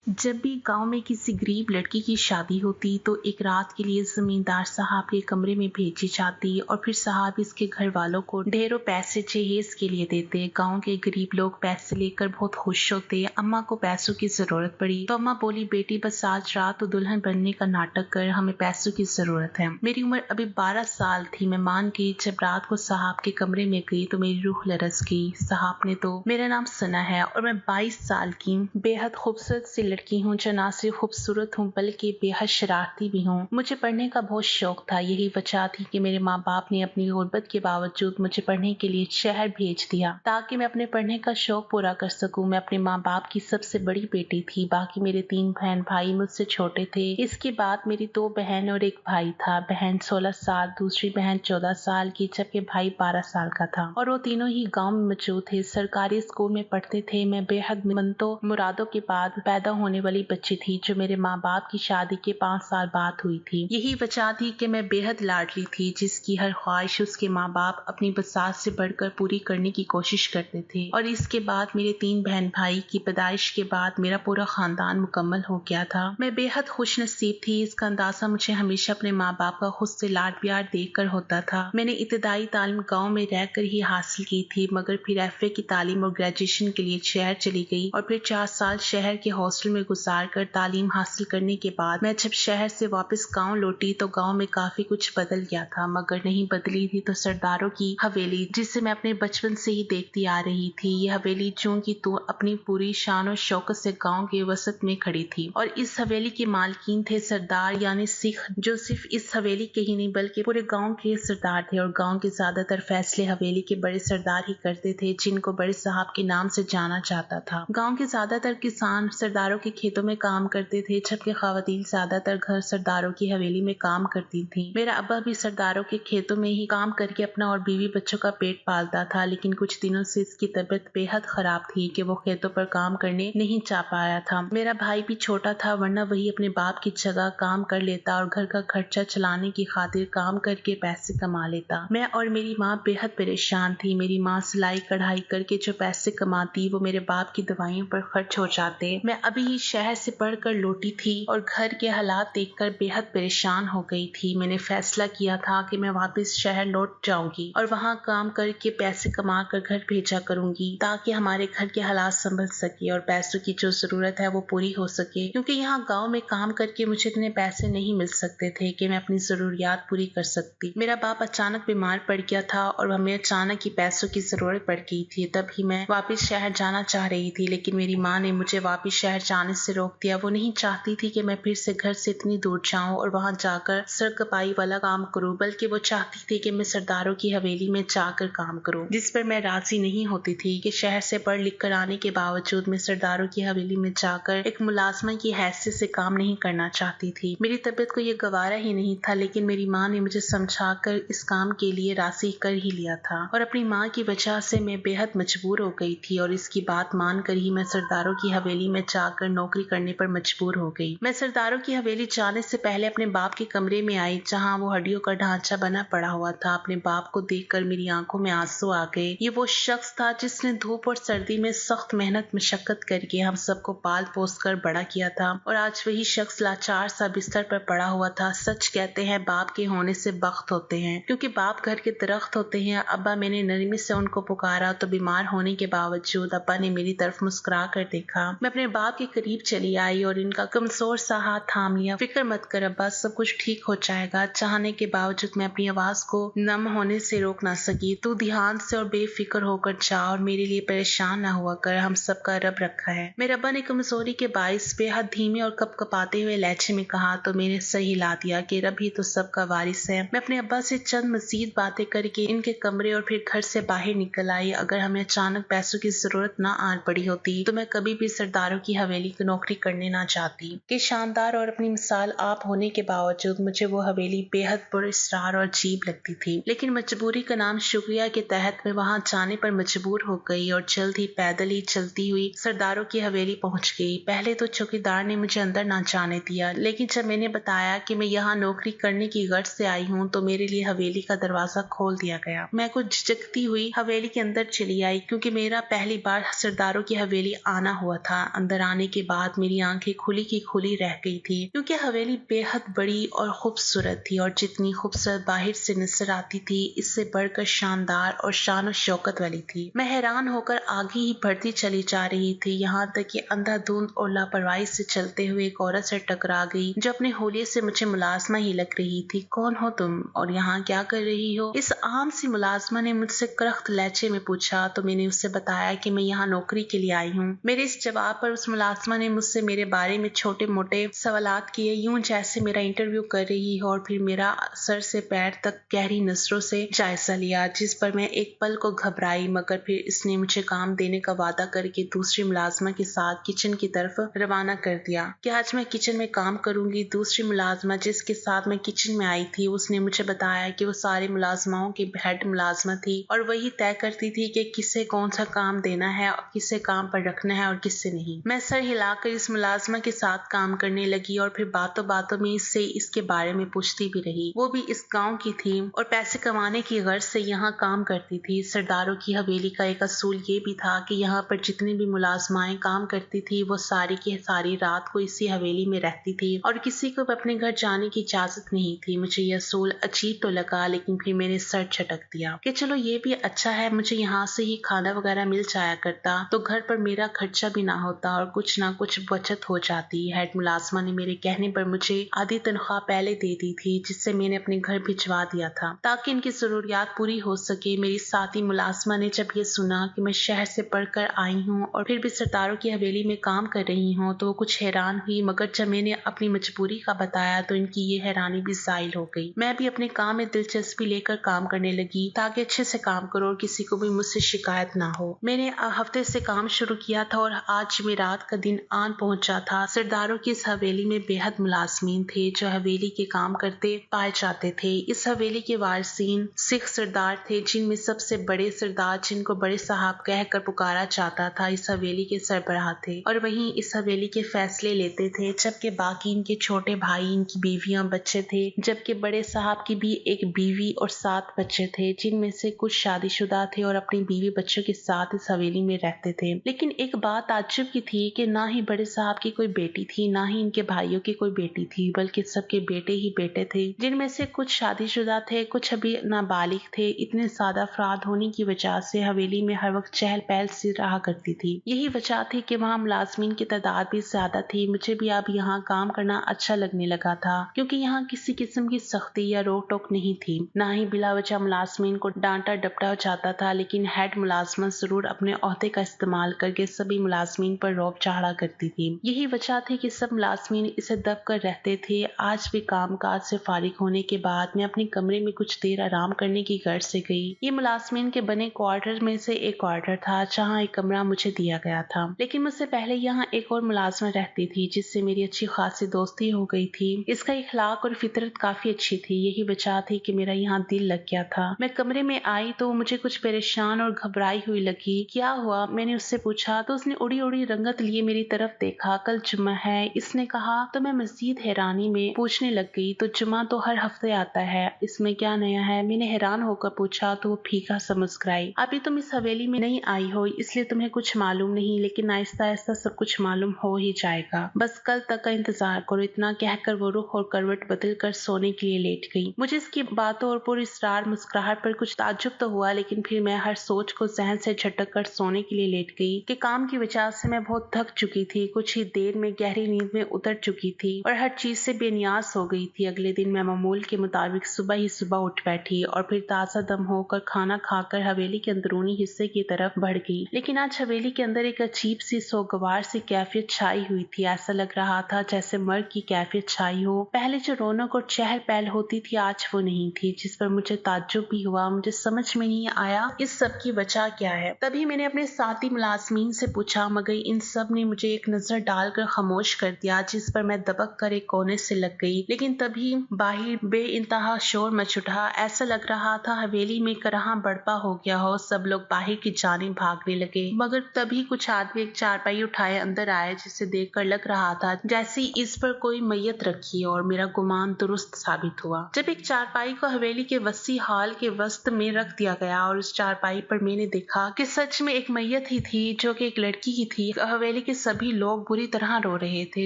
जब भी गांव में किसी गरीब लड़की की शादी होती तो एक रात के लिए जमींदार साहब के कमरे में भेजी जाती और फिर साहब इसके घर वालों को ढेरों पैसे जहेज के लिए देते। गांव के गरीब लोग पैसे लेकर बहुत खुश होते। अम्मा को पैसों की जरूरत पड़ी तो अम्मा बोली, बेटी बस आज रात तो दुल्हन बनने का नाटक कर, हमें पैसों की जरूरत है। मेरी उम्र अभी 12 साल थी। मैं मान गई। जब रात को साहब के कमरे में गई तो मेरी रूह लरस गई। साहब ने तो मेरा नाम सुना है और मैं 22 साल की बेहद खूबसूरत सी लड़की हूँ, जो ना सिर्फ खूबसूरत हूँ बल्कि बेहद शरारती भी हूँ। मुझे पढ़ने का बहुत शौक था। यही वजह थी कि मेरे माँ बाप ने अपनी गुर्बत के बावजूद मुझे पढ़ने के लिए शहर भेज दिया ताकि मैं अपने पढ़ने का शौक पूरा कर सकूँ। मैं अपने माँ बाप की सबसे बड़ी बेटी थी। बाकी मेरे 3 बहन भाई मुझसे छोटे थे। इसके बाद मेरी 2 बहन और एक भाई था। बहन 16 साल, दूसरी बहन 14 साल की, जबकि भाई 12 साल का था और वो तीनों ही गाँव में मौजूद थे। सरकारी स्कूल में पढ़ते थे। मैं बेहद मन्नतों मुरादों के बाद पैदा होने वाली बच्ची थी, जो मेरे माँ बाप की शादी के 5 साल बाद हुई थी। यही वजह थी कि मैं बेहद लाडली थी, जिसकी हर ख्वाहिश उसके माँ बाप अपनी बसात से बढ़कर पूरी करने की कोशिश करते थे। और इसके बाद मेरे 3 बहन भाई की पैदाइश के बाद मेरा पूरा खानदान मुकम्मल हो गया था। मैं बेहद खुश नसीब थी। इसका अंदाजा मुझे हमेशा अपने माँ बाप का खुद से लाड प्यार देख कर होता था। मैंने इब्तदाई तालीम गाँव में रहकर ही हासिल की थी, मगर फिर FA की तालीम और ग्रेजुएशन के लिए शहर चली गई और फिर 4 साल शहर के हॉस्टल में गुजार कर तालीम हासिल करने के बाद मैं जब शहर से वापस गांव लौटी तो गांव में काफी कुछ बदल गया था, मगर नहीं बदली थी तो सरदारों की हवेली, जिसे मैं अपने बचपन से ही देखती आ रही थी। ये हवेली जो कि तो अपनी पूरी शान और शौकत से गांव के वसत में खड़ी थी और इस हवेली के मालकीन थे सरदार यानी सिख, जो सिर्फ इस हवेली के ही नहीं बल्कि पूरे गाँव के सरदार थे। और गाँव के ज्यादातर फैसले हवेली के बड़े सरदार ही करते थे, जिनको बड़े साहब के नाम से जाना जाता था। गाँव के ज्यादातर किसान सरदारों के खेतों में काम करते थे, जबकि खवातीन ज्यादातर घर सरदारों की हवेली में काम करती थी। मेरा अब्बा भी सरदारों के खेतों में ही काम करके अपना और बीवी बच्चों का पेट पालता था, लेकिन कुछ दिनों से इसकी तबीयत बेहद खराब थी कि वो खेतों पर काम करने नहीं जा पाया था। मेरा भाई भी छोटा था, वरना वही अपने बाप की जगह काम कर लेता और घर का खर्चा चलाने की खातिर काम करके पैसे कमा लेता। मैं और मेरी माँ बेहद परेशान थी। मेरी माँ सिलाई कढ़ाई करके जो पैसे कमाती वो मेरे बाप की दवाइयों पर खर्च हो जाते। मैं अभी ही शहर से पढ़कर लौटी थी और घर के हालात देखकर बेहद परेशान हो गई थी। मैंने फैसला किया था कि मैं वापस शहर लौट जाऊंगी और वहाँ काम करके पैसे कमा कर घर भेजा करूंगी, ताकि हमारे घर के हालात संभल सके और पैसों की जो जरूरत है वो पूरी हो सके, क्योंकि यहाँ गाँव में काम करके मुझे इतने पैसे नहीं मिल सकते थे कि मैं अपनी जरूरियात पूरी कर सकती। मेरा बाप अचानक बीमार पड़ गया था और हमें अचानक ही पैसों की जरूरत पड़ गई थी। तभी मैं वापस शहर जाना चाह रही थी, लेकिन मेरी माँ ने मुझे वापस शहर जाने से रोक दिया। वो नहीं चाहती थी कि मैं फिर से घर से इतनी दूर जाऊं और वहां जाकर सर कपाई वाला काम करूं, बल्कि वो चाहती थी कि मैं सरदारों की हवेली में जाकर काम करूं, जिस पर मैं राजी नहीं होती थी कि शहर से पढ़ लिख कर आने के बावजूद मैं सरदारों की हवेली में जाकर एक मुलाजमा की हैसियत से काम नहीं करना चाहती थी। मेरी तबीयत को ये गवारा ही नहीं था, लेकिन मेरी माँ ने मुझे समझाकर इस काम के लिए राजी कर ही लिया था और अपनी माँ की वजह से मैं बेहद मजबूर हो गई थी और इसकी बात मानकर ही मैं सरदारों की हवेली में जाकर नौकरी करने पर मजबूर हो गई। मैं सरदारों की हवेली जाने से पहले अपने बाप के कमरे में आई, जहाँ वो हड्डियों का ढांचा बना पड़ा हुआ था। अपने बाप को देखकर मेरी आंखों में आंसू आ गए। ये वो शख्स था जिसने धूप और सर्दी में सख्त मेहनत मशक्कत करके हम सबको पाल पोस कर बड़ा किया था और आज वही शख्स लाचार सा बिस्तर पर पड़ा हुआ था। सच कहते हैं बाप के होने से बख्त होते हैं, क्योंकि बाप घर के दरख्त होते हैं। अब्बा, मैंने नरमी से उनको पुकारा तो बीमार होने के बावजूद अब्बा ने मेरी तरफ मुस्कुरा कर देखा। मैं अपने बाप के करीब चली आई और इनका कमजोर सा हाथ थाम लिया। फिक्र मत कर अब्बा, सब कुछ ठीक हो जाएगा। चाहने के बावजूद मैं अपनी आवाज को नम होने से रोक ना सकी। तू ध्यान से और बेफिक्र होकर जा और मेरे लिए परेशान ना हुआ कर, हम सबका रब रखा है। मेरे अब्बा ने कमजोरी के बाइस बेहद धीमे और कपकपाते हुए लहजे में कहा तो मैंने सही हिला दिया कि रब ही तो सबका वारिस है। मैं अपने अब्बा से चंद मजीद बातें करके इनके कमरे और फिर घर से बाहर निकल आई। अगर हमें अचानक पैसों की जरूरत ना आन पड़ी होती तो मैं कभी भी सरदारों की हवेली की नौकरी करने ना चाहती। कि शानदार और अपनी मिसाल आप होने के बावजूद मुझे वो हवेली बेहद पुरअसरार और अजीब लगती थी, लेकिन मजबूरी का नाम शुक्रिया के तहत मैं वहां जाने पर मजबूर हो गई और जल्द ही पैदल ही चलती हुई सरदारों की हवेली पहुंच गई। पहले तो चौकीदार ने मुझे अंदर ना जाने दिया, लेकिन जब मैंने बताया कि मैं यहाँ नौकरी करने की गर्ज से आई हूँ तो मेरे लिए हवेली का दरवाजा खोल दिया गया। मैं कुछ झिझकती हुई हवेली के अंदर चली आई, क्योंकि मेरा पहली बार सरदारों की हवेली आना हुआ था। अंदर आने के बाद मेरी आंखें खुली की खुली रह गई थी, क्योंकि हवेली बेहद बड़ी और खूबसूरत थी और जितनी खूबसूरत बाहर से नजर आती थी इससे बढ़कर शानदार और शान और शौकत वाली थी। मैं हैरान होकर आगे ही बढ़ती चली जा रही थी, यहाँ तक कि अंधाधुंध और लापरवाही से चलते हुए एक औरत से टकरा गई जो अपने होलिये से मुझे मुलाजमा ही लग रही थी। कौन हो तुम और यहाँ क्या कर रही हो? इस आम सी मुलाजमा ने मुझसे करख्त लहजे में पूछा तो मैंने उससे बताया कि मैं यहाँ नौकरी के लिए आई हूँ। मेरे इस जवाब पर उस मुलाजमा ने मुझसे मेरे बारे में छोटे मोटे सवालात किए, यूं जैसे मेरा इंटरव्यू कर रही हो, और फिर मेरा सर से पैर तक गहरी नजरों से जायजा लिया, जिस पर मैं एक पल को घबराई, मगर फिर इसने मुझे काम देने का वादा करके दूसरी मुलाजमा के साथ किचन की तरफ रवाना कर दिया कि आज मैं किचन में काम करूंगी। दूसरी मुलाजमा जिसके साथ मैं किचन में आई थी उसने मुझे बताया कि वो सारे मुलाजमाओं की हेड मुलाजमा थी और वही तय करती थी कि किसे कौन सा काम देना है और किसे काम पर रखना है और किससे नहीं। मैं सर हिलाकर इस मुलाजमा के साथ काम करने लगी और फिर बातों बातों में इससे इसके बारे में पूछती भी रही। वो भी इस गांव की थी और पैसे कमाने की गर्ज से यहाँ काम करती थी। सरदारों की हवेली का एक असूल ये भी था कि यहाँ पर जितनी भी मुलाजमाएं काम करती थी वो सारी की सारी रात को इसी हवेली में रहती थी और किसी को अपने घर जाने की इजाजत नहीं थी। मुझे यह असूल अजीब तो लगा, लेकिन फिर मैंने सर झटक दिया कि चलो ये भी अच्छा है, मुझे यहाँ से ही खाना वगैरह मिल जाया करता तो घर पर मेरा खर्चा भी ना होता और कुछ ना कुछ बचत हो जाती। हेड मुलाजमा ने मेरे कहने पर मुझे आधी तनख्वाह पहले दे दी थी, जिससे मैंने अपने घर भिजवा दिया था ताकि इनकी जरूरियात पूरी हो सके। मेरी साथी मुलाजमा ने जब ये सुना कि मैं शहर से पढ़कर आई हूँ और फिर भी सरदारों की हवेली में काम कर रही हूँ तो वो कुछ हैरान हुई, मगर जब मैंने अपनी मजबूरी का बताया तो इनकी ये हैरानी भी जाहिल हो गई। मैं भी अपने काम में दिलचस्पी लेकर काम करने लगी ताकि अच्छे से काम करो और किसी को भी मुझसे शिकायत ना हो। मैंने हफ्ते से काम शुरू किया था और आज में रात का दिन आन पहुंचा था। सरदारों की इस हवेली में बेहद मुलाजमीन थे जो हवेली के काम करते पाए जाते थे। इस हवेली के वारिसीन सिख सरदार थे, जिनमें सबसे बड़े सरदार जिनको बड़े साहब कहकर पुकारा जाता था इस हवेली के सरबराह थे और वहीं इस हवेली के फैसले लेते थे, जबकि बाकी इनके छोटे भाई, इनकी बीवियां, बच्चे थे, जबकि बड़े साहब की भी एक बीवी और 7 बच्चे थे, जिनमें से कुछ शादीशुदा थे और अपनी बीवी बच्चों के साथ इस हवेली में रहते थे। लेकिन एक बात ताज्जुब की थी कि ना ही बड़े साहब की कोई बेटी थी, ना ही इनके भाइयों की कोई बेटी थी, बल्कि सबके बेटे ही बेटे थे, जिनमें से कुछ शादीशुदा थे, कुछ अभी नाबालिग थे। इतने ज्यादा अफराद होने की वजह से हवेली में हर वक्त चहल पहल सी रहा करती थी। यही वजह थी कि वहाँ मुलाजमीन की तादाद भी ज्यादा थी। मुझे भी अब यहाँ काम करना अच्छा लगने लगा था, क्योंकि यहाँ किसी किस्म की सख्ती या रोक टोक नहीं थी, ना ही बिला वजह मुलाजमीन को डांटा डपटा जाता था। लेकिन हेड मुलाजमत जरूर अपने ओहदे का इस्तेमाल करके सभी मुलाजमीन पर रौब चढ़ा करती थी। यही वजह थी कि सब मुलाजमीन इसे दब कर रहते थे। आज भी काम काज से फारिग होने के बाद मैं अपने कमरे में कुछ देर आराम करने की गर्ज से गई। ये मुलाजमीन के बने क्वार्टर में से एक क्वार्टर था जहाँ एक कमरा मुझे दिया गया था, लेकिन मुझसे पहले यहाँ एक और मुलाजमा रहती थी जिससे मेरी अच्छी खासी दोस्ती हो गई थी। इसका इखलाक और फितरत काफी अच्छी थी। यही वजह थी कि मेरा यहाँ दिल लग गया था। मैं कमरे में आई तो मुझे कुछ परेशान और घबराई हुई लगी। क्या हुआ, मैंने उससे पूछा तो उसने उड़ी उड़ी रंगत लिए मेरी तरफ देखा। कल जुम्मा है इसने कहा तो मैं मजीद हैरानी में पूछने लग गई, तो जुम्मा तो हर हफ्ते आता है, इसमें क्या नया है? मैंने हैरान होकर पूछा तो वो फीका सा मुस्कुराई। अभी तुम इस हवेली में नहीं आई हो इसलिए तुम्हें कुछ मालूम नहीं, लेकिन आहिस्ता आहिस्ता सब कुछ मालूम हो ही जाएगा, बस कल तक का इंतजार करो। इतना कहकर वो रुख और करवट बदल कर सोने के लिए लेट गई। मुझे इसकी बातों और पुरस्रार मुस्कुराहट पर कुछ ताज्जुब तो हुआ, लेकिन फिर मैं हर सोच को जहन से झटक कर सोने के लिए लेट गई कि काम की वजह से मैं बहुत थक चुकी थी, कुछ ही देर में गहरी नींद में उतर चुकी थी और हर चीज से बेनियाज हो गई थी। अगले दिन मैं मामूल के मुताबिक सुबह ही सुबह उठ बैठी और फिर ताजा दम होकर खाना खाकर हवेली के अंदरूनी हिस्से की तरफ बढ़ गई। लेकिन आज हवेली के अंदर एक अजीब सी सोगवार सी कैफियत छाई हुई थी। ऐसा लग रहा था जैसे मर्ग की कैफियत छाई हो। पहले जो रौनक और चहल पहल होती थी आज वो नहीं थी, जिस पर मुझे ताज्जुब भी हुआ। मुझे समझ में नहीं आया इस सब की वजह क्या है। तभी मैंने अपने साथी मुलाजमीन से पूछा, मगर इन सब ने मुझे एक नजर डालकर खामोश कर दिया, जिस पर मैं दबक कर एक कोने से लग गई। लेकिन तभी बाहर बेइंतहा शोर मच उठा। ऐसा लग रहा था हवेली में करहा बड़पा हो गया हो। सब लोग बाहर की जानिब भागने लगे, मगर तभी कुछ आदमी एक चारपाई उठाए अंदर आए, जिसे देखकर लग रहा था जैसे इस पर कोई मैयत रखी और मेरा गुमान दुरुस्त साबित हुआ। जब एक चारपाई को हवेली के वसी हाल के वस्त में रख दिया गया और उस चारपाई पर मैंने देखा कि सच में एक मैयत ही थी, जो कि एक लड़की की थी। हवेली के सभी लोग बुरी तरह रो रहे थे,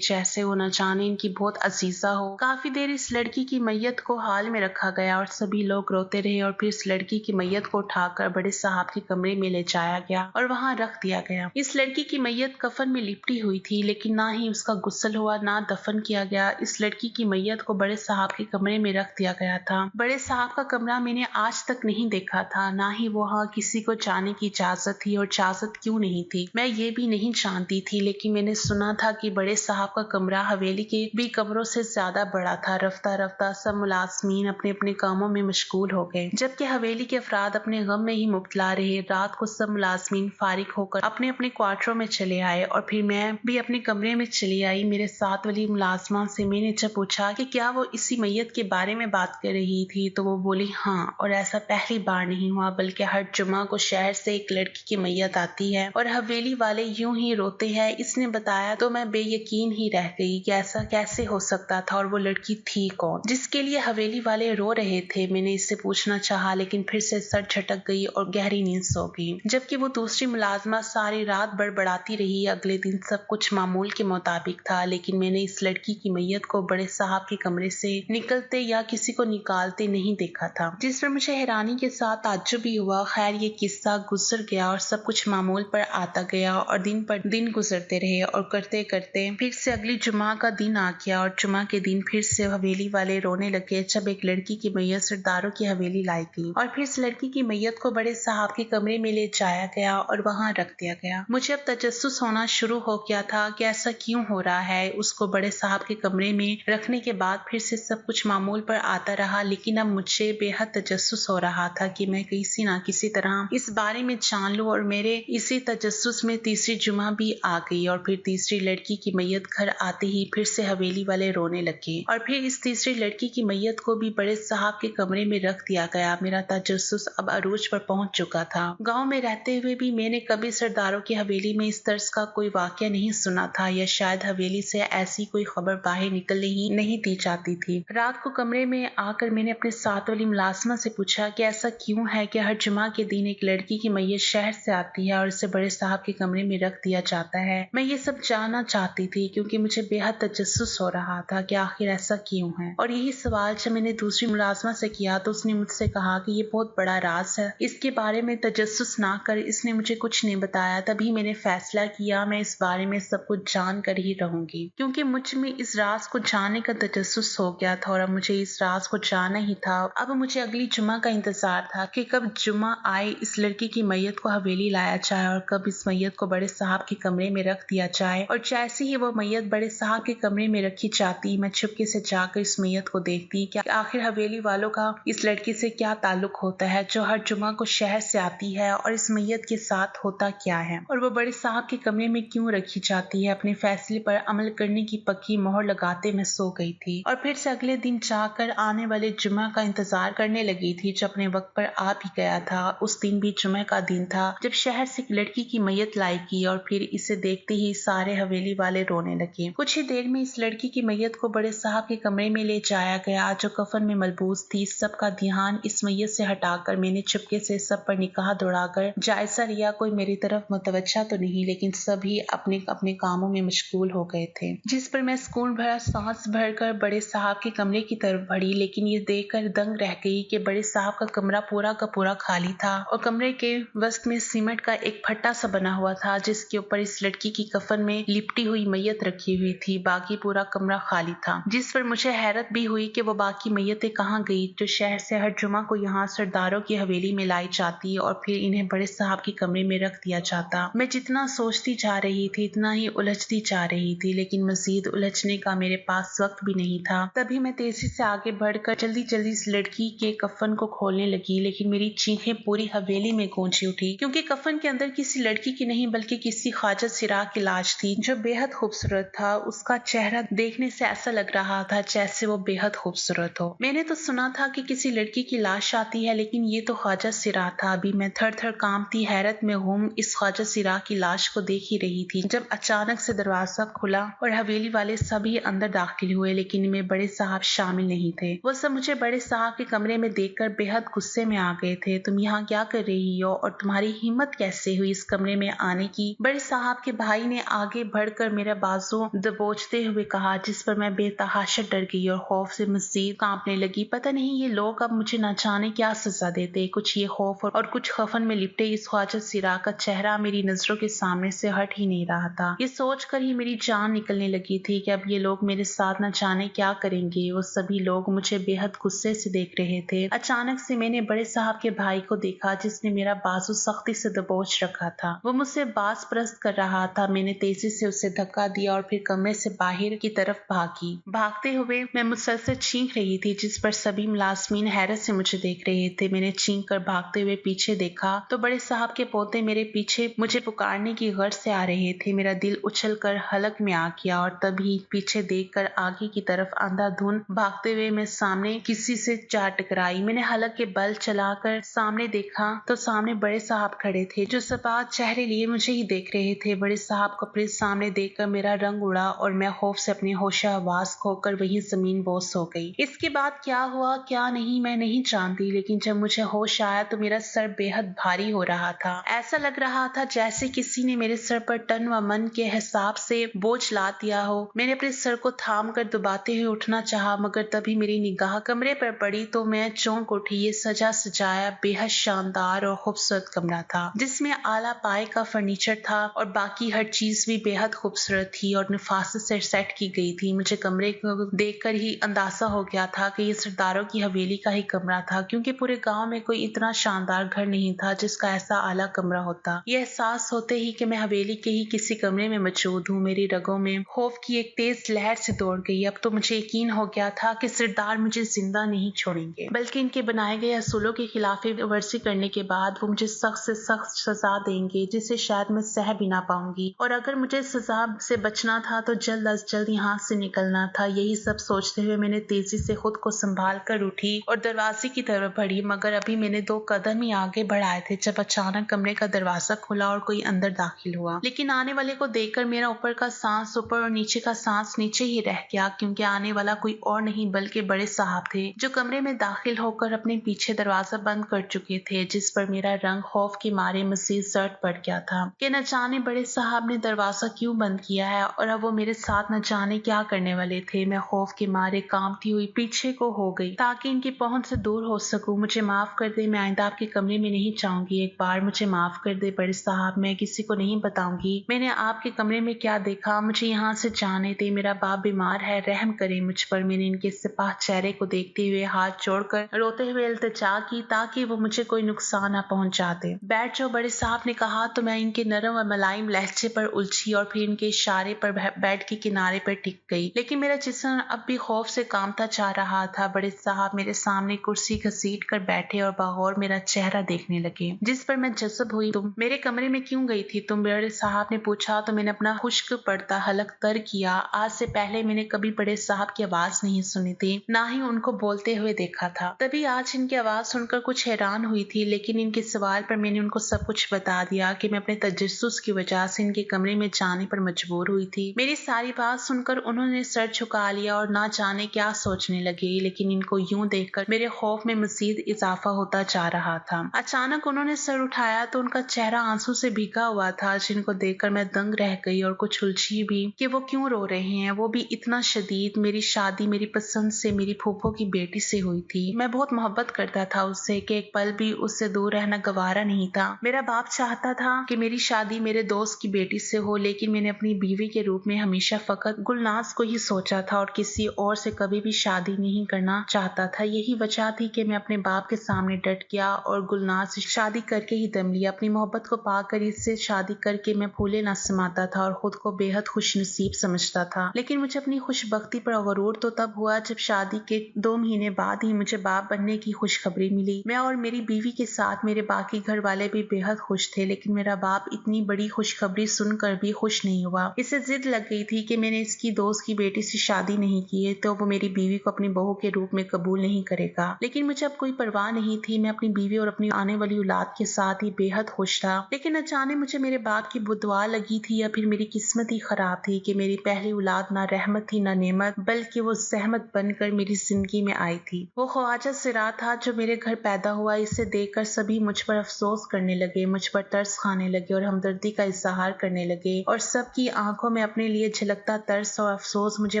जैसे वो न जाने इनकी बहुत अजीजा हो। काफी देर इस लड़की की मैयत को हाल में रखा गया और सभी लोग रोते रहे और फिर इस लड़की की मैयत को उठाकर बड़े साहब के कमरे में ले जाया गया और वहाँ रख दिया गया। इस लड़की की मैयत कफन में लिपटी हुई थी, लेकिन ना ही उसका गुस्ल हुआ, ना दफन किया गया। इस लड़की की मैयत को बड़े साहब के कमरे में रख दिया गया था। बड़े साहब का कमरा मैंने आज तक नहीं देखा था, ना ही वहाँ किसी को जाने की इजाजत थी, और इजाजत क्यों नहीं थी मैं ये भी नहीं जानती थी, लेकिन मैंने सुना था कि बड़े साहब का कमरा हवेली के भी कमरों से ज्यादा बड़ा था। रफ्ता रफ्ता सब मुलाजमीन अपने अपने कामों में मशगूल हो गए, जबकि हवेली के अफराद अपने गम में ही मुब्तला रहे। रात को सब मुलाजमीन फारिग होकर अपने अपने क्वार्टरों में चले आए और फिर मैं भी अपने कमरे में चली आई। मेरे साथ वाली मुलाजमा से मैंने जब पूछा कि क्या वो इसी मैयत के बारे में बात कर रही थी, तो वो बोली हाँ, और ऐसा पहली बार नहीं हुआ, बल्कि हर जुमा को शहर से एक लड़की की मैयत आती है और हवेली वाले यूं ही रोते हैं। इसने बताया तो मैं बेयकीन ही रह गई कि ऐसा कैसे हो सकता था, और वो लड़की थी कौन जिसके लिए हवेली वाले रो रहे थे। मैंने इससे पूछना चाहा, लेकिन फिर से सर झटक गई और गहरी नींद सो गई, जबकि वो दूसरी मुलाजमा सारी रात बड़बड़ाती रही। अगले दिन सब कुछ मामूल के मुताबिक था, लेकिन मैंने इस लड़की की मैयत को बड़े साहब के कमरे से निकलते या किसी को निकालते नहीं देखा था, जिस पर मुझे हैरानी के साथ ताज्जुब भी हुआ। खैर, ये किस्सा गुजर गया और सब कुछ मामूल पर आता गया और दिन पर दिन गुजरते रहे, और करते करते फिर से अगली जुमा का दिन आ गया और जुमा के दिन फिर से हवेली वाले रोने लगे जब एक लड़की की मैयत सरदारों की हवेली लाई गई और फिर इस लड़की की मैयत को बड़े साहब के कमरे में ले जाया गया और वहाँ रख दिया गया। मुझे अब तजस्सुस होना शुरू हो गया था कि ऐसा क्यों हो रहा है। उसको बड़े साहब के कमरे में रखने के बाद फिर से सब कुछ मामूल पर आता रहा, लेकिन अब मुझे बेहद तजस्सुस हो रहा था कि मैं किसी न किसी तरह इस बारे में जान लूं। और मेरे इसी तजस्सुस में तीसरी जुमा भी आ गई और फिर तीसरी लड़की की मैयत घर आते ही फिर से हवेली वाले रोने लगे और फिर इस तीसरी लड़की की मैयत को भी बड़े साहब के कमरे में रख दिया गया। मेरा तजस्सुस अब अरूज पर पहुंच चुका था। गांव में रहते हुए भी मैंने कभी सरदारों की हवेली में इस तर्ज का कोई वाकया नहीं सुना था, या शायद हवेली से ऐसी कोई खबर बाहर निकलने ही नहीं दी जाती थी। रात को कमरे में आकर मैंने अपने साथ वाली मुलाजमा से पूछा कि ऐसा क्यों है कि हर जुमा के दिन एक लड़की की मैयत शहर से आती है और इसे बड़े साहब के कमरे में रख दिया जाता है। मैं ये सब जानना चाहती थी क्योंकि मुझे बेहद तजस्सुस हो रहा था कि आखिर ऐसा क्यों है। और यही सवाल जब मैंने दूसरी मुलाजमा से किया तो उसने मुझसे कहा कि ये बहुत बड़ा राज है, इसके बारे में तजस्सुस ना कर। इसने मुझे कुछ नहीं बताया। तभी मैंने फैसला किया मैं इस बारे में सब कुछ जान कर ही रहूंगी, क्योंकि मुझ में इस राज को जानने का तजस्सुस हो गया था और अब मुझे इस राज को जानना ही था। अब मुझे अगली जुमा का इंतजार था कि कब जुमा आए, इस लड़की की मैयत को हवेली लाया जाए और कब इस मैयत को बड़े साहब के कमरे में रख दिया जाए। और जैसे ही वो मैयत बड़े साहब के कमरे में रखी जाती, मैं चुपके से जाकर इस मैयत को देखती कि आखिर हवेली वालों का इस लड़की से क्या ताल्लुक होता है जो हर जुमा को शहर से आती है, और इस मैयत के साथ होता क्या है, और वो बड़े साहब के कमरे में क्यों रखी जाती है। अपने फैसले पर अमल करने की पक्की मोहर लगाते मैं सो गई थी और फिर से अगले दिन जाकर आने वाले जुमा का इंतजार करने लगी थी जो अपने वक्त पर आ भी गया था। उस दिन भी जुमे का दिन था जब शहर से एक लड़की की मैयत लाई गई और फिर इसे देखते ही सारे हवेली वाले रोने लगे। कुछ ही देर में इस लड़की की मैयत को बड़े साहब के कमरे में ले जाया गया जो कफन में मलबूस थी। सबका ध्यान इस मैयत से हटाकर मैंने चुपके से सब पर निगाह दौड़ाकर जायजा लिया। कोई मेरी तरफ मुतवज्जा तो नहीं, लेकिन सभी अपने अपने कामों में मशगूल हो गए थे, जिस पर मैं सुकून भरा सांस भरकर बड़े साहब के कमरे की तरफ बढ़ी, लेकिन ये देखकर दंग रह गई कि बड़े साहब का कमरा पूरा का पूरा खाली था और कमरे के वस्त में सीमेंट का एक फट्टा सा बना हुआ था जिसके ऊपर इस लड़की की कफन में लिपटी हुई मैयत रखी हुई थी। बाकी पूरा कमरा खाली था, जिस पर मुझे हैरत भी हुई कि वो बाकी मैयतें कहाँ गई जो शहर से हर जुमा को यहाँ सरदारों की हवेली में लाई जाती और फिर इन्हें बड़े साहब के कमरे में रख दिया जाता। मैं जितना सोचती जा रही थी इतना ही उलझती जा रही थी, लेकिन मजीद उलझने का मेरे पास वक्त भी नहीं था। तभी मैं तेजी से आगे बढ़कर जल्दी जल्दी इस लड़की के कफन को खोलने लगी, लेकिन मेरी चीखें पूरी हवेली में गूंजी उठी क्योंकि कफन के अंदर किसी लड़की की नहीं बल्कि किसी ख्वाजा सिराग की लाश थी जो बेहद खूबसूरत था। उसका चेहरा देखने से ऐसा लग रहा था जैसे वो बेहद खूबसूरत हो। मैंने तो सुना था कि किसी लड़की की लाश आती है, लेकिन ये तो ख्वाजा सिराग था। अभी मैं थर थर कांपती हैरत में घूम इस ख्वाजा सिराग की लाश को देख ही रही थी जब अचानक से दरवाजा खुला और हवेली वाले सभी अंदर दाखिल हुए, लेकिन इनमें बड़े साहब शामिल नहीं थे। वो सब मुझे बड़े साहब के कमरे में देखकर बेहद गुस्से में आ गए थे। तुम यहाँ क्या कर रही हो और तुम्हारी हिम्मत कैसे हुई इस कमरे में आने की? बड़े साहब के भाई ने आगे बढ़कर मेरा बाजू दबोचते हुए कहा, जिस पर मैं बेतहाशा डर गई और खौफ से मजीद कांपने लगी। पता नहीं ये लोग अब मुझे न जाने क्या सजा देते। कुछ ये खौफ और कुछ खफन में लिपटे इस ख्वाजा सिरा का चेहरा मेरी नजरों के सामने से हट ही नहीं रहा था। ये सोचकर ही मेरी जान निकलने लगी थी कि अब ये लोग मेरे साथ न जाने क्या करेंगे। वो सभी लोग मुझे बेहद गुस्से से देख रहे थे। अचानक से मैंने बड़े साहब के भाई को देखा, जिसने मेरा बाजू सख्ती से दबोच रखा था। वो मुझसे बास परस्त कर रहा था। मैंने तेजी से उसे धक्का दिया और फिर कमरे से बाहर की तरफ भागी। भागते हुए मैं मुसलसल चीख रही थी, जिस पर सभी मुलाजमीन हैरत से मुझे देख रहे थे। मैंने चीख कर भागते हुए पीछे देखा तो बड़े साहब के पोते मेरे पीछे मुझे पुकारने की गर्ज से आ रहे थे। मेरा दिल उछल कर हलक में आ गया और तभी पीछे देखकर आगे की तरफ अंधाधुंध भागते हुए मैं सामने किसी से जा टकराई। मैंने हलक के बल चलाकर सामने देखा तो सामने बड़े साहब खड़े थे, जो सपाट चेहरे लिए मुझे ही देख रहे थे। बड़े साहब को अपने सामने देखकर मेरा रंग उड़ा और मैं खौफ से अपनी होशो हवास खोकर वहीं जमीन बोस हो गई। इसके बाद क्या हुआ क्या नहीं मैं नहीं जानती, लेकिन जब मुझे होश आया तो मेरा सर बेहद भारी हो रहा था। ऐसा लग रहा था जैसे किसी ने मेरे सर पर टन व मन के हिसाब से बोझ ला दिया हो। मैंने अपने सर को थाम कर दबाते हुए उठना चाहा, मगर तभी मेरी निगाह कमरे पर पड़ी तो मैं चौंक उठी। ये सजा सजाया बेहद शानदार और खूबसूरत कमरा था, जिसमें आला पाए का फर्नीचर था और बाकी हर चीज भी बेहद खूबसूरत थी और नफासत से सेट की गई थी। मुझे कमरे को देखकर ही अंदाजा हो गया था कि ये सरदारों की हवेली का ही कमरा था, क्योंकि पूरे गांव में कोई इतना शानदार घर नहीं था जिसका ऐसा आला कमरा होता। यह एहसास होते ही कि मैं हवेली के ही किसी कमरे में मौजूद हूँ, मेरी रगों में खौफ की एक तेज लहर से दौड़ गई। अब तो मुझे यकीन हो गया था कि सरदार मुझे जिंदा नहीं छोड़ेंगे, बल्कि इनके बनाए गए असूलों की खिलाफी वर्जी करने के बाद वो मुझे सख्त से सख्त सजा देंगे, जिसे शायद मैं सह भी ना पाऊंगी। और अगर मुझे सजा से बचना था तो जल्द अज जल्द यहाँ से निकलना था। यही सब सोचते हुए मैंने तेजी से खुद को संभाल कर उठी और दरवाजे की तरफ बढ़ी, मगर अभी मैंने 2 कदम ही आगे बढ़ाए थे जब अचानक कमरे का दरवाजा खुला और कोई अंदर दाखिल हुआ। लेकिन आने वाले को देखकर मेरा ऊपर का सांस ऊपर और नीचे का सांस नीचे ही रह गया, क्योंकि आने वाला कोई और नहीं बल्कि बड़े साहब थे, जो कमरे में दाखिल होकर अपने पीछे दरवाजा बंद कर चुके थे, जिस पर मेरा रंग खौफ के मारे मजीद सर्द पड़ गया था कि न जाने बड़े साहब ने दरवाजा क्यों बंद किया है और अब वो मेरे साथ न जाने क्या करने वाले थे। मैं खौफ के मारे कांपती हुई पीछे को हो गई ताकि इनकी पहुंच से दूर हो सकूं। मुझे माफ कर दे, मैं आइंदा आपके कमरे में नहीं जाऊंगी। एक बार मुझे माफ कर दे बड़े साहब, मैं किसी को नहीं बताऊंगी मैंने आपके कमरे में क्या देखा। मुझे यहाँ से जाने दे, मेरा बाप बीमार है, रहम करे मुझ पर। मैंने इनके सिपाह चेहरे को देखते हुए हाथ जोड़कर रोते हुए इल्तिजा की ताकि वो मुझे कोई नुकसान न पहुंचा दे। बैठ जाओ बड़े साहब ने कहा तो मैं इनके नरम और मुलायम लहजे पर उलझी और फिर इनके इशारे पर बेड के किनारे पर टिक गई, लेकिन मेरा जिस्म अब भी खौफ से कांपता जा रहा था। बड़े साहब मेरे सामने कुर्सी घसीट कर बैठे और बागौर मेरा चेहरा देखने लगे, जिस पर मैं जज्ब हुई। तुम मेरे कमरे में क्यों गई थी? तुम बड़े साहब ने पूछा तो मैंने अपना खुश्क पड़ता हलक तर किया। आज से पहले मैंने कभी बड़े साहब की आवाज नहीं सुनी थी, ना ही उनको बोलते हुए देखा था। तभी आज इनकी आवाज सुनकर कुछ हैरान हुई थी, लेकिन इनके सवाल पर मैंने उनको सब कुछ बता दिया कि मैं अपने तजस्सुस की वजह से इनके कमरे में जाने पर मजबूर हुई थी। मेरी सारी बात सुनकर उन्होंने सर झुका लिया और ना जाने क्या सोचने लगे, लेकिन इनको यूं देखकर मेरे खौफ में मजीद इजाफा होता जा रहा था। अचानक उन्होंने सर उठाया तो उनका चेहरा आंसू से भीगा हुआ था, जिनको देखकर मैं दंग रह गई और कुछ उलझी भी कि वो क्यों रो रहे हैं, वो भी इतना शदीद। मेरी शादी मेरी पसंद से, मेरी फूफो की बेटी से हुई थी। मैं बहुत मोहब्बत करता था उससे कि एक पल भी उससे दूर रहना गवारा नहीं था। मेरा बाप चाहता था कि मेरी शादी मेरे दोस्त की बेटी से हो, लेकिन मैंने अपनी बीवी के रूप में हमेशा फकत गुलनाज को ही सोचा था और किसी और से कभी भी शादी नहीं करना चाहता था। यही वजह थी कि मैं अपने बाप के सामने डट गया और गुलनाज से शादी करके ही दम लिया। अपनी मोहब्बत को पाकर इससे शादी करके मैं फूले न समाता था और खुद को बेहद खुश नसीब समझता था। लेकिन मुझे अपनी खुशबख्ती पर गरूर तो तब हुआ जब शादी के 2 महीने बाद ही मुझे बाप बनने की खुशखबरी मिली। मैं और मेरी बीवी के साथ मेरे बाकी घर वाले भी बेहद खुश थे, लेकिन मेरा बाप इतनी बड़ी खुशखबरी सुनकर भी खुश नहीं हुआ। इसे जिद लग गई थी कि मैंने इसकी दोस्त की बेटी से शादी नहीं की है तो वो मेरी बीवी को अपनी बहू के रूप में कबूल नहीं करेगा। लेकिन मुझे अब कोई परवाह नहीं थी। मैं अपनी बीवी और अपनी आने वाली औलाद के साथ ही बेहद खुश था। लेकिन अचानक मुझे मेरे बाप की बुदुआ लगी थी या फिर मेरी किस्मत ही खराब थी कि मेरी पहली औलाद ना रहमत थी ना नेमत, बल्कि वो जहमत बनकर मेरी जिंदगी में आई थी। वो ख्वाजा सिरा था जो मेरे घर पैदा हुआ। इसे देखकर सभी मुझ पर अफसोस करने लगे, मुझ पर तरस खाने लगे और हमदर्दी का इजहार इनकार करने लगे और सबकी आंखों में अपने लिए झलकता तरस और अफसोस मुझे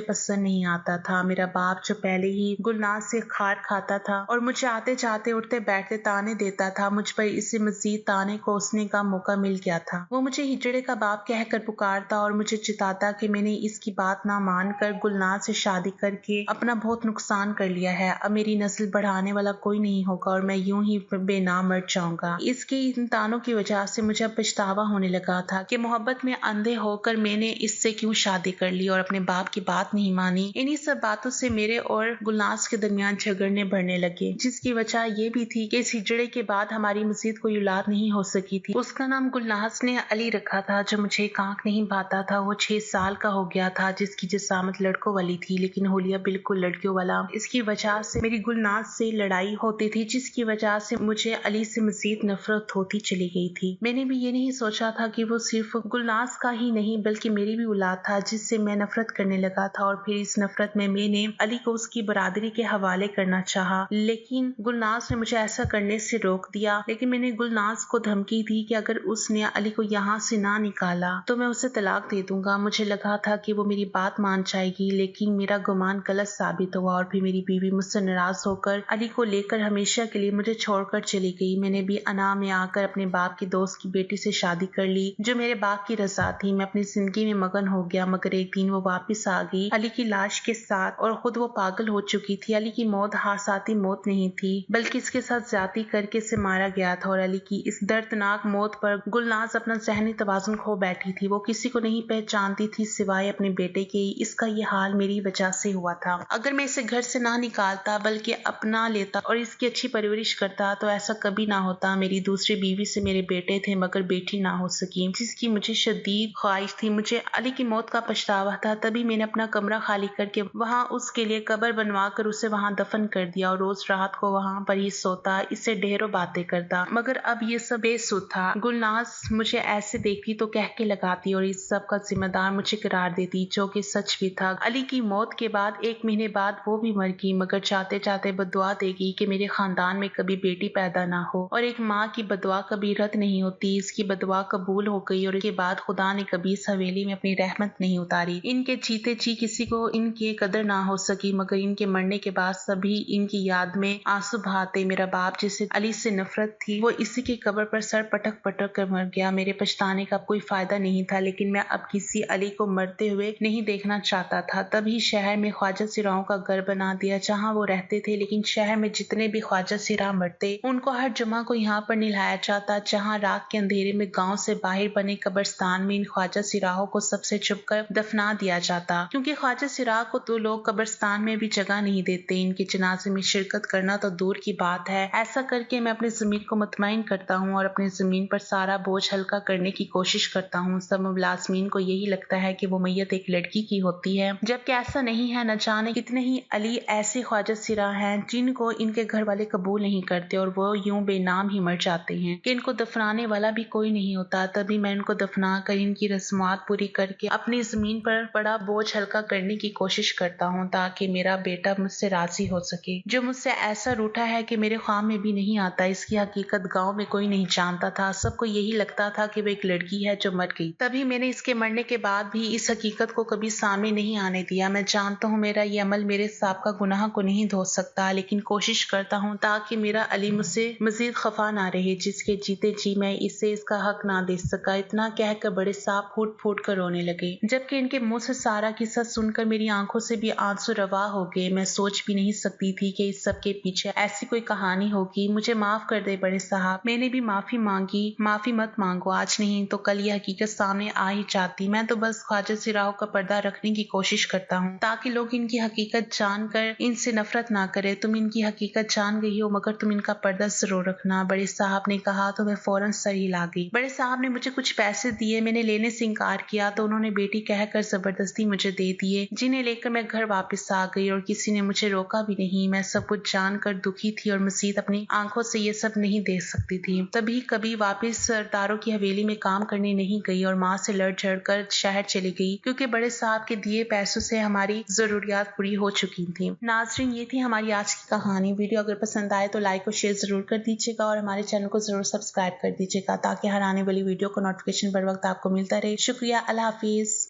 पसंद नहीं आता था। मेरा बाप जो पहले ही गुलनाज से खार खाता था और मुझे आते जाते उठते बैठते ताने देता था, मुझ पर इससे मजीद ताने कोसने का मौका मिल गया था। वो मुझे हिजड़े का बाप कहकर पुकारता और मुझे चिताता कि मैंने इसकी बात ना मानकर गुलनाज से शादी करके अपना बहुत नुकसान कर लिया है। अब मेरी नस्ल बढ़ाने वाला कोई नहीं होगा और मैं यूं ही बेनाम मर जाऊंगा। इसके इन तानों की वजह से मुझे अब पछतावा होने लगा था कि मोहब्बत में अंधे होकर मैंने इससे क्यों शादी कर ली और अपने बाप की बात नहीं मानी। इन्हीं सब बातों से मेरे और गुलनाज के दरमियान झगड़ने बढ़ने लगे, जिसकी वजह ये भी थी कि इस हिजड़े के बाद हमारी मजीद कोई औलाद नहीं हो सकी थी। उसका नाम गुलनाज ने अली रखा था, जो मुझे एक आंख नहीं भाता था। वो 6 साल का हो गया था, जिसकी जिसामत लड़कों वाली थी लेकिन होलिया बिल्कुल लड़कियों वाला। इसकी वजह से मेरी गुलनाज से लड़ाई होती थी, जिसकी वजह से मुझे अली से मजीद नफरत होती चली गई थी। मैंने भी ये नहीं सोचा था कि वो सिर्फ गुलनाज का ही नहीं बल्कि मेरी भी औलाद था, जिससे मैं नफरत करने लगा था। और फिर इस नफरत में मैंने अली को उसकी बरादरी के हवाले करना चाहा, लेकिन गुलनाज ने मुझे ऐसा करने से रोक दिया। लेकिन मैंने गुलनाज को धमकी दी कि अगर उसने अली को यहाँ से ना निकाला तो मैं उसे तलाक दे दूंगा। मुझे लगा था कि वो मेरी बात मान जाएगी, लेकिन मेरा गुमान गलत साबित हुआ और फिर मेरी बीवी मुझसे नाराज होकर अली को लेकर हमेशा के लिए मुझे छोड़कर चली गई। मैंने भी अना में आकर अपने बाप की दोस्त की बेटी से शादी कर ली, जो मेरे बाप की रजा थी। मैं अपनी जिंदगी में मगन हो गया, मगर एक दिन वो वापस आ गई अली की लाश के साथ और खुद वो पागल हो चुकी थी। अली की मौत हादसाती मौत नहीं थी, बल्कि इसके साथ ज्यादती करके इसे मारा गया था। और अली की इस दर्दनाक मौत पर गुलनाज अपना ज़हनी तवाज़ुन खो बैठी थी। वो किसी को नहीं पहचानती थी सिवाय अपने बेटे के। इसका ये हाल मेरी वजह से हुआ था। अगर मैं इसे घर से ना निकालता बल्कि अपना लेता और इसकी अच्छी परवरिश करता तो ऐसा कभी ना होता। मेरी दूसरी बीवी से मेरे बेटे थे, मगर बेटी ना हो सकी, जिसकी मुझे शदीद ख्वाहिश थी। मुझे अली की मौत का पछतावा था। तभी मैंने अपना कमरा खाली करके वहाँ उसके लिए कब्र बनवा कर उसे वहाँ दफन कर दिया और रोज रात को वहाँ पर ही सोता, इससे ढेरों बातें करता। मगर अब ये सब बेसुध था। गुलनाज मुझे ऐसे देखती तो कह के लगाती और इस सब का जिम्मेदार मुझे करार देती, जो कि सच भी था। अली की मौत के बाद 1 महीने बाद वो भी मर गई, मगर चाहते चाहते बदुआ देगी कि मेरे खानदान में कभी बेटी पैदा ना हो। और एक माँ की बदुआ कभी रद्द नहीं होती। इसकी बदुआ कबूल हो गई और इसके बाद खुदा ने कभी इस हवेली में अपनी रहमत नहीं उतारी। इनके जीते जी किसी को इनकी कदर ना हो सकी, मगर इनके मरने के बाद सभी इनकी याद में आंसू बहाते। मेरा बाप जिसे अली से नफरत थी, वो इसी की कब्र पर सर पटक पटक कर मर गया। मेरे पछताने का कोई फायदा नहीं था, लेकिन मैं अब किसी अली को मरते हुए नहीं देखना चाहता था। तभी शहर में ख्वाजा सिराहों का घर बना दिया जहाँ वो रहते थे। लेकिन शहर में जितने भी ख्वाजा सिराह मरते, उनको हर जुमा को यहाँ पर निलाया जाता, जहाँ रात के अंधेरे में गांव से बाहर बने कब्रिस्तान में इन ख्वाजा सिराहों को सबसे छुपकर दफना दिया जाता, क्योंकि ख्वाजा सिराह को तो लोग कब्रिस्तान में भी जगह नहीं देते। इनके जनाजे में शिरकत करना तो दूर की बात है। ऐसा करके मैं अपनी जमीन को मुतमईन करता हूँ और अपनी जमीन पर सारा बोझ हल्का करने की कोशिश करता हूँ। सब मुलाजमीन को यही लगता है कि वो मैयत एक लड़की की होती है, जबकि ऐसा नहीं है। न जाने कितने ही अली ऐसे ख्वाजा सिराह हैं जिनको इनके घर वाले कबूल नहीं करते और वो यूं बेनाम ही मर जाते हैं कि इनको दफनाने वाला भी कोई नहीं होता। तभी मैं इनको दफना कर इनकी रस्मात पूरी करके अपनी जमीन पर बड़ा बोझ हल्का करने की कोशिश करता हूँ, ताकि मेरा बेटा मुझसे राजी हो सके, जो मुझसे ऐसा रूठा है कि मेरे ख्वाब में भी नहीं आता। इसकी हकीकत गांव में कोई नहीं जानता था। सबको यही लगता था कि वो एक लड़की है जो मर गई। तभी मैंने इसके मरने के बाद भी इस हकीकत को कभी सामने नहीं आने दिया। मैं जानता हूँ मेरा ये अमल मेरे साबका गुनाह को नहीं धो सकता, लेकिन कोशिश करता हूँ ताकि मेरा अली मुझसे मजीद खफा ना रहे, जिसके जीते जी मैं इसे इसका हक ना दे सका। इतना कहकर बड़े साहब फूट फूट कर रोने लगे, जबकि इनके मुंह से सारा किस्सा सुनकर मेरी आंखों से भी आंसू रवा हो गए। मैं सोच भी नहीं सकती थी कि इस सब के पीछे ऐसी कोई कहानी होगी। मुझे माफ कर दे बड़े साहब। मैंने भी माफी मांगी। माफी मत मांगो, आज नहीं तो कल ये हकीकत सामने आ ही जाती। मैं तो बस ख्वाजा सिराहों का पर्दा रखने की कोशिश करता हूँ, ताकि लोग इनकी हकीकत जानकर इनसे नफरत ना करे। तुम इनकी हकीकत जान गई हो, मगर तुम इनका पर्दा जरूर रखना, बड़े साहब ने कहा। तो मैं फौरन सर हिला गई। बड़े साहब ने मुझे कुछ पैसे दिए। मैंने लेने से इनकार किया तो उन्होंने बेटी कहकर जबरदस्ती मुझे दे दिए, जिन्हें लेकर मैं घर वापस आ गई और किसी ने मुझे रोका भी नहीं। मैं सब कुछ जानकर दुखी थी और मजीद अपनी आंखों से ये सब नहीं देख सकती थी। तभी कभी वापस सरदारों की हवेली में काम करने नहीं गई और माँ से लड़ झड़ कर शहर चली गई, क्योंकि बड़े साहब के दिए पैसों से हमारी जरूरियात पूरी हो चुकी थी। नाज़रीन, ये थी हमारी आज की कहानी। वीडियो अगर पसंद आए तो लाइक और शेयर जरूर कर दीजिएगा और हमारे चैनल को जरूर सब्सक्राइब कर दीजिएगा, ताकि हर आने वाली वीडियो को नोटिफिकेशन नोटिफिकेशन बर वक्त आपको मिलता रहे। शुक्रिया, अल्लाह हाफिज।